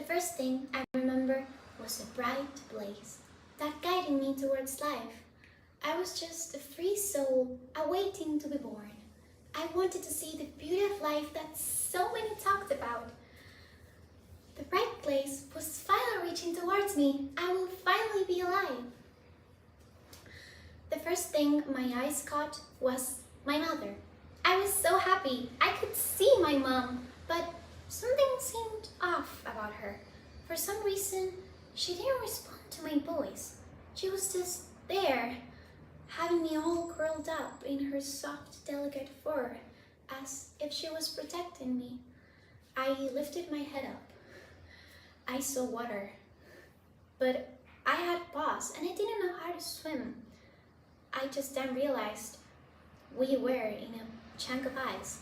first thing I remember was a bright blaze that guided me towards life. I was just a free soul awaiting to be born. I wanted to see the beauty of life that so many talked about. The bright blaze was finally reaching towards me. I will finally be alive. The first thing my eyes caught was my mother. I was so happy. I could see my mom, but something seemed off about her. For some reason, she didn't respond to my voice. She was just there, having me all curled up in her soft, delicate fur, as if she was protecting me. I lifted my head up. I saw water, but I had paused and I didn't know how to swim. I just then realized we were in a chunk of ice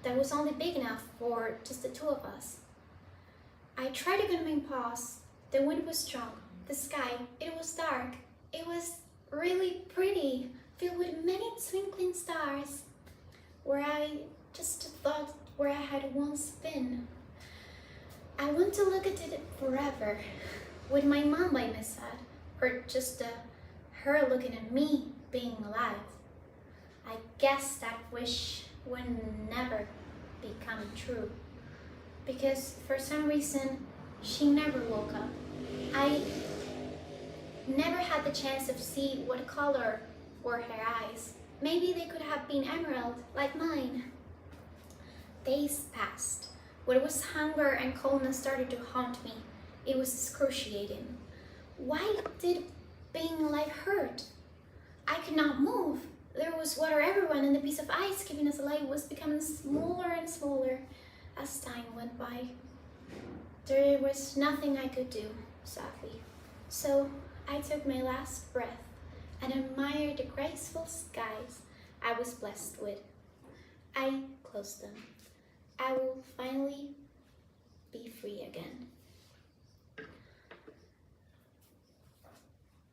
that was only big enough for just the two of us. I tried to get my paws. The wind was strong. The sky, it was dark. It was really pretty, filled with many twinkling stars, where I just thought where I had once been. I want to look at it forever, with my mom by my side, or just her looking at me being alive. I guess that wish would never become true, because for some reason she never woke up. I never had the chance to see what color were her eyes. Maybe they could have been emerald like mine. Days passed. When it was hunger and coldness started to haunt me, it was excruciating. Why did being alive hurt? I could not move. There was water everywhere, and the piece of ice keeping us alive was becoming smaller and smaller as time went by. There was nothing I could do, sadly. So I took my last breath and admired the graceful skies I was blessed with. I closed them. I will finally be free again.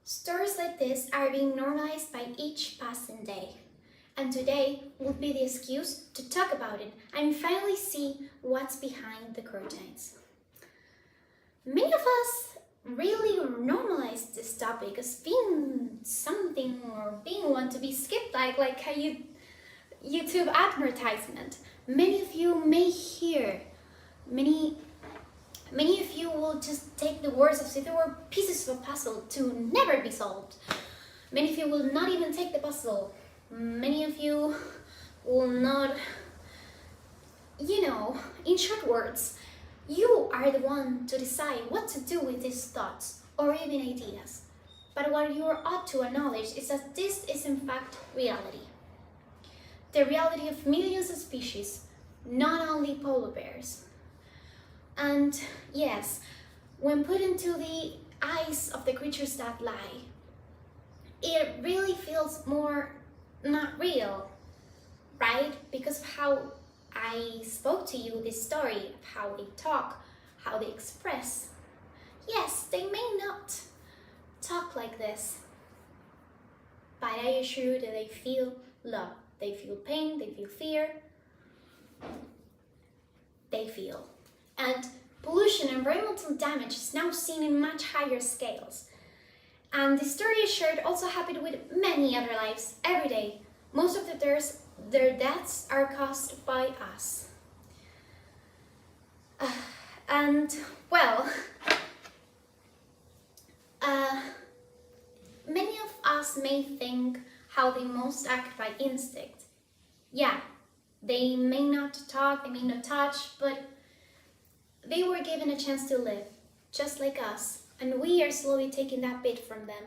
Stories like this are being normalized by each passing day. And today will be the excuse to talk about it and finally see what's behind the curtains. Many of us really normalize this topic as being something or being one to be skipped, like a YouTube advertisement. Many of you may hear, many of you will just take the words as if they were pieces of a puzzle to never be solved. Many of you will not even take the puzzle. Many of you will not, in short words, you are the one to decide what to do with these thoughts or even ideas. But what you ought to acknowledge is that this is in fact reality. The reality of millions of species, not only polar bears. And yes, when put into the eyes of the creatures that lie, it really feels more not real, right? Because of how I spoke to you this story, of how they talk, how they express. Yes, they may not talk like this, but I assure you that they feel love. They feel pain, they feel fear, they feel. And pollution and environmental damage is now seen in much higher scales. And the story is shared also happened with many other lives every day. Most of their deaths are caused by us. Many of us may think how they most act by instinct. Yeah, they may not talk, they may not touch, but they were given a chance to live, just like us, and we are slowly taking that bit from them.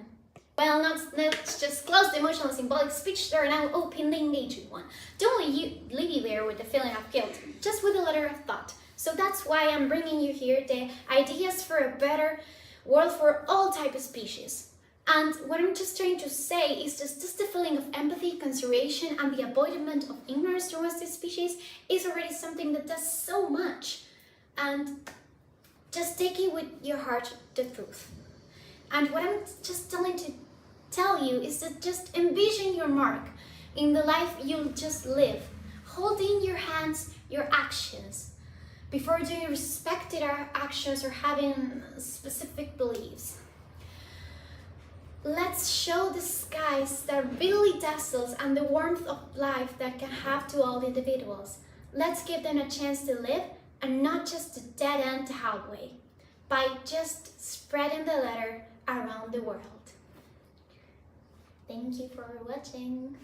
Well, let's just close the emotional symbolic speech door and now open the engaging one. Don't leave you there with the feeling of guilt, just with a letter of thought. So that's why I'm bringing you here the ideas for a better world for all types of species. And what I'm just trying to say is just the feeling of empathy, consideration, and the avoidance of ignorance towards this species is already something that does so much. And just take it with your heart, the truth. And what I'm just tell you is that just envision your mark in the life you'll just live, holding your hands, your actions, before doing respected our actions or having specific beliefs. Let's show the skies that really dazzles and the warmth of life that can have to all individuals. Let's give them a chance to live and not just a dead-end highway by just spreading the letter around the world. Thank you for watching.